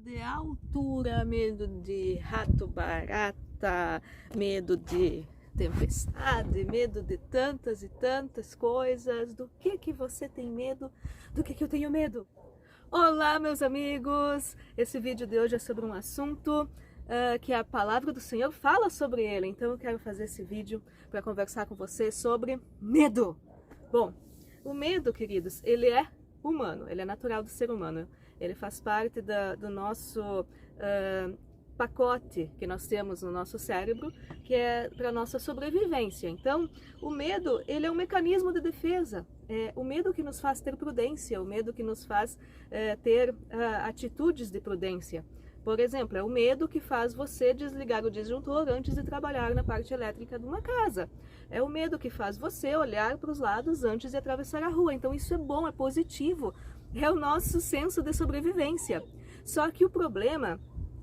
de altura, medo de rato barata, medo de tempestade, medo de tantas e tantas coisas. Do que você tem medo? Do que eu tenho medo? Olá, meus amigos! Esse vídeo de hoje é sobre um assunto que a palavra do Senhor fala sobre ele. Então eu quero fazer esse vídeo para conversar com você sobre medo. Bom, o medo, queridos, ele é humano, ele é natural do ser humano. Ele faz parte do nosso pacote que nós temos no nosso cérebro, que é para nossa sobrevivência. Então, o medo, ele é um mecanismo de defesa. É o medo que nos faz ter prudência, o medo que nos faz ter atitudes de prudência. Por exemplo, é o medo que faz você desligar o disjuntor antes de trabalhar na parte elétrica de uma casa. É o medo que faz você olhar para os lados antes de atravessar a rua. Então isso é bom, é positivo, é o nosso senso de sobrevivência. Só que o problema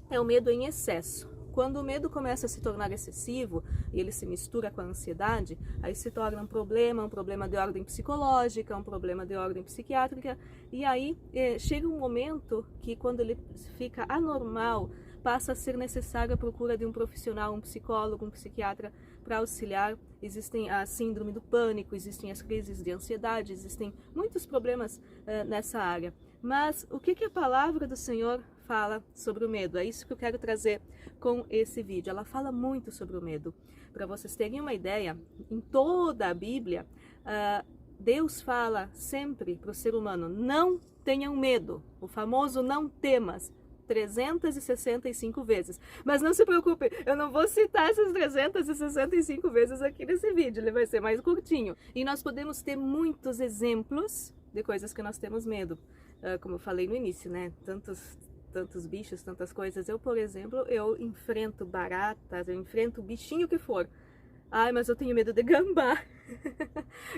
é o medo em excesso. Quando o medo começa a se tornar excessivo e ele se mistura com a ansiedade, aí se torna um problema de ordem psicológica, um problema de ordem psiquiátrica, e aí chega um momento que quando ele fica anormal, passa a ser necessária a procura de um profissional, um psicólogo, um psiquiatra para auxiliar. Existem a síndrome do pânico, existem as crises de ansiedade, existem muitos problemas nessa área. Mas o que a palavra do Senhor fala sobre o medo? É isso que eu quero trazer com esse vídeo. Ela fala muito sobre o medo. Para vocês terem uma ideia, em toda a Bíblia, Deus fala sempre para o ser humano: não tenham medo, o famoso não temas, 365 vezes. Mas não se preocupe, eu não vou citar essas 365 vezes aqui nesse vídeo, ele vai ser mais curtinho. E nós podemos ter muitos exemplos de coisas que nós temos medo. Como eu falei no início, né? Tantos bichos, tantas coisas. Eu, por exemplo, eu enfrento baratas, eu enfrento o bichinho que for. Ai, mas eu tenho medo de gambá.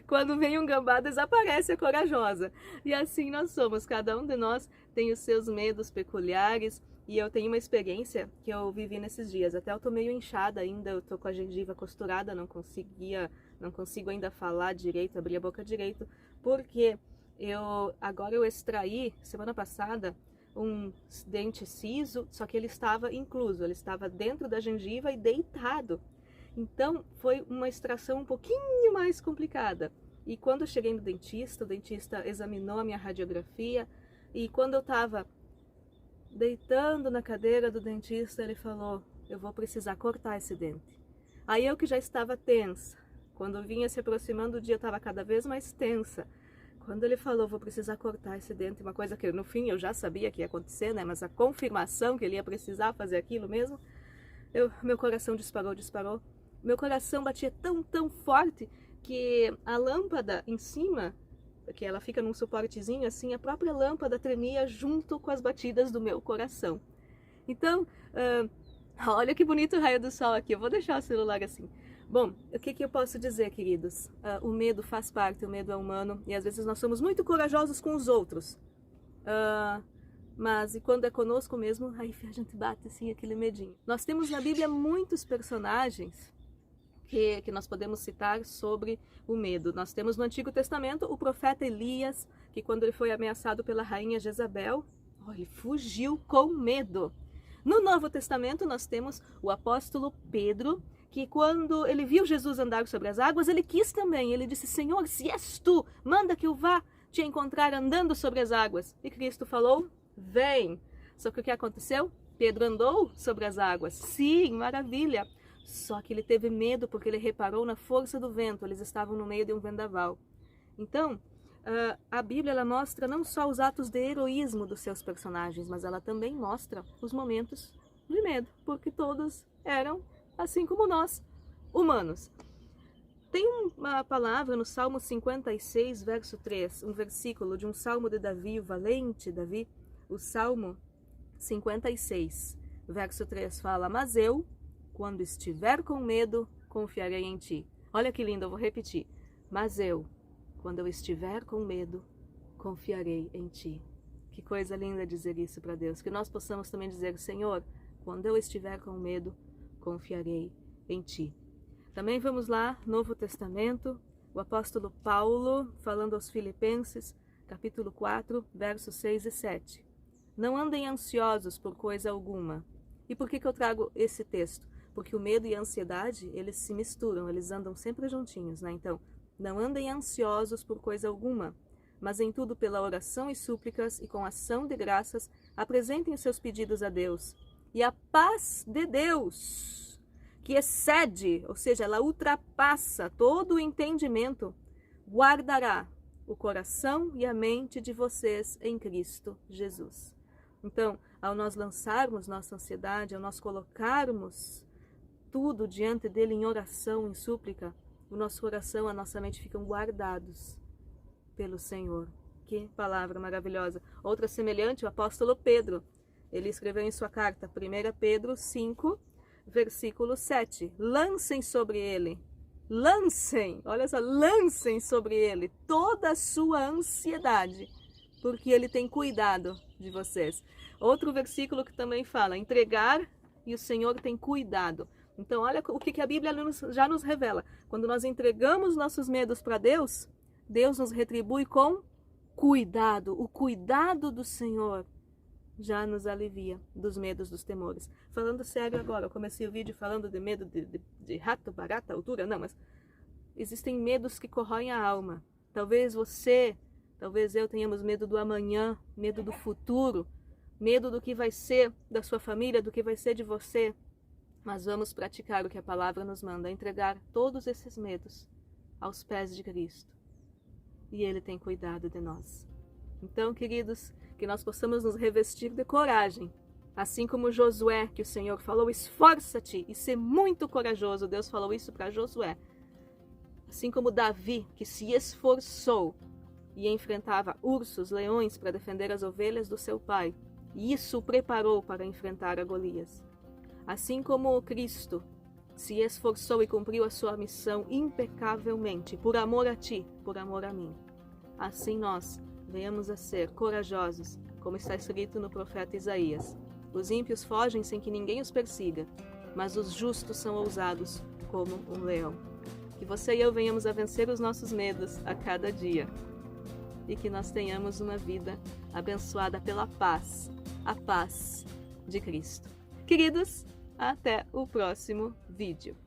Quando vem um gambá, desaparece a corajosa. E assim nós somos, cada um de nós tem os seus medos peculiares. E eu tenho uma experiência que eu vivi nesses dias. Até eu tô meio inchada ainda, eu tô com a gengiva costurada, não consigo ainda falar direito, abrir a boca direito, porque agora eu extraí, semana passada, um dente siso, só que ele estava incluso, ele estava dentro da gengiva e deitado. Então foi uma extração um pouquinho mais complicada. E quando eu cheguei no dentista, o dentista examinou a minha radiografia, e quando eu estava deitando na cadeira do dentista, ele falou: eu vou precisar cortar esse dente. Aí eu que já estava tensa, quando vinha se aproximando o dia, eu estava cada vez mais tensa. Quando ele falou: vou precisar cortar esse dente, uma coisa que no fim eu já sabia que ia acontecer, né? Mas a confirmação que ele ia precisar fazer aquilo mesmo, meu coração disparou. Meu coração batia tão forte que a lâmpada em cima, que ela fica num suportezinho assim, a própria lâmpada tremia junto com as batidas do meu coração. Então, olha que bonito o raio do sol aqui, eu vou deixar o celular assim. Bom, o que eu posso dizer, queridos? O medo faz parte, o medo é humano, e às vezes nós somos muito corajosos com os outros. Mas e quando é conosco mesmo, aí a gente bate assim aquele medinho. Nós temos na Bíblia muitos personagens que nós podemos citar sobre o medo. Nós temos no Antigo Testamento o profeta Elias, que quando ele foi ameaçado pela rainha Jezabel, ele fugiu com medo. No Novo Testamento nós temos o apóstolo Pedro, que quando ele viu Jesus andar sobre as águas, ele quis também. Ele disse: Senhor, se és tu, manda que eu vá te encontrar andando sobre as águas. E Cristo falou: vem. Só que o que aconteceu? Pedro andou sobre as águas. Sim, maravilha. Só que ele teve medo porque ele reparou na força do vento. Eles estavam no meio de um vendaval. Então, a Bíblia ela mostra não só os atos de heroísmo dos seus personagens, mas ela também mostra os momentos de medo, porque todos eram assim como nós, humanos. Tem uma palavra no Salmo 56, verso 3, um versículo de um salmo de Davi, o valente Davi. O Salmo 56, verso 3 fala: mas eu, quando estiver com medo, confiarei em ti. Olha que lindo, eu vou repetir. Mas eu, quando eu estiver com medo, confiarei em ti. Que coisa linda dizer isso para Deus. Que nós possamos também dizer: Senhor, quando eu estiver com medo, confiarei em ti. Também vamos lá, Novo Testamento, o apóstolo Paulo falando aos Filipenses, capítulo 4, versos 6 e 7. Não andem ansiosos por coisa alguma. E por que eu trago esse texto? Porque o medo e a ansiedade, eles se misturam, eles andam sempre juntinhos, né? Então, não andem ansiosos por coisa alguma, mas em tudo pela oração e súplicas e com ação de graças, apresentem os seus pedidos a Deus. E a paz de Deus, que excede, ou seja, ela ultrapassa todo o entendimento, guardará o coração e a mente de vocês em Cristo Jesus. Então, ao nós lançarmos nossa ansiedade, ao nós colocarmos tudo diante dele em oração, em súplica, o nosso coração, a nossa mente ficam guardados pelo Senhor. Que palavra maravilhosa. Outra semelhante, o apóstolo Pedro. Ele escreveu em sua carta, 1 Pedro 5, versículo 7. Lancem sobre ele, olha só, lancem sobre ele toda a sua ansiedade, porque ele tem cuidado de vocês. Outro versículo que também fala, entregar e o Senhor tem cuidado. Então, olha o que a Bíblia já nos revela. Quando nós entregamos nossos medos para Deus, Deus nos retribui com cuidado. O cuidado do Senhor já nos alivia dos medos, dos temores. Falando sério agora, eu comecei o vídeo falando de medo de rato, barata, altura. Não, mas existem medos que corroem a alma. Talvez eu tenhamos medo do amanhã, medo do futuro, medo do que vai ser da sua família, do que vai ser de você. Mas vamos praticar o que a palavra nos manda, entregar todos esses medos aos pés de Cristo. E Ele tem cuidado de nós. Então, queridos, que nós possamos nos revestir de coragem. Assim como Josué, que o Senhor falou, esforça-te e ser muito corajoso. Deus falou isso para Josué. Assim como Davi, que se esforçou e enfrentava ursos, leões para defender as ovelhas do seu pai. E isso o preparou para enfrentar a Golias. Assim como Cristo se esforçou e cumpriu a sua missão impecavelmente, por amor a ti, por amor a mim. Assim nós venhamos a ser corajosos, como está escrito no profeta Isaías. Os ímpios fogem sem que ninguém os persiga, mas os justos são ousados como um leão. Que você e eu venhamos a vencer os nossos medos a cada dia. E que nós tenhamos uma vida abençoada pela paz, a paz de Cristo. Queridos, até o próximo vídeo.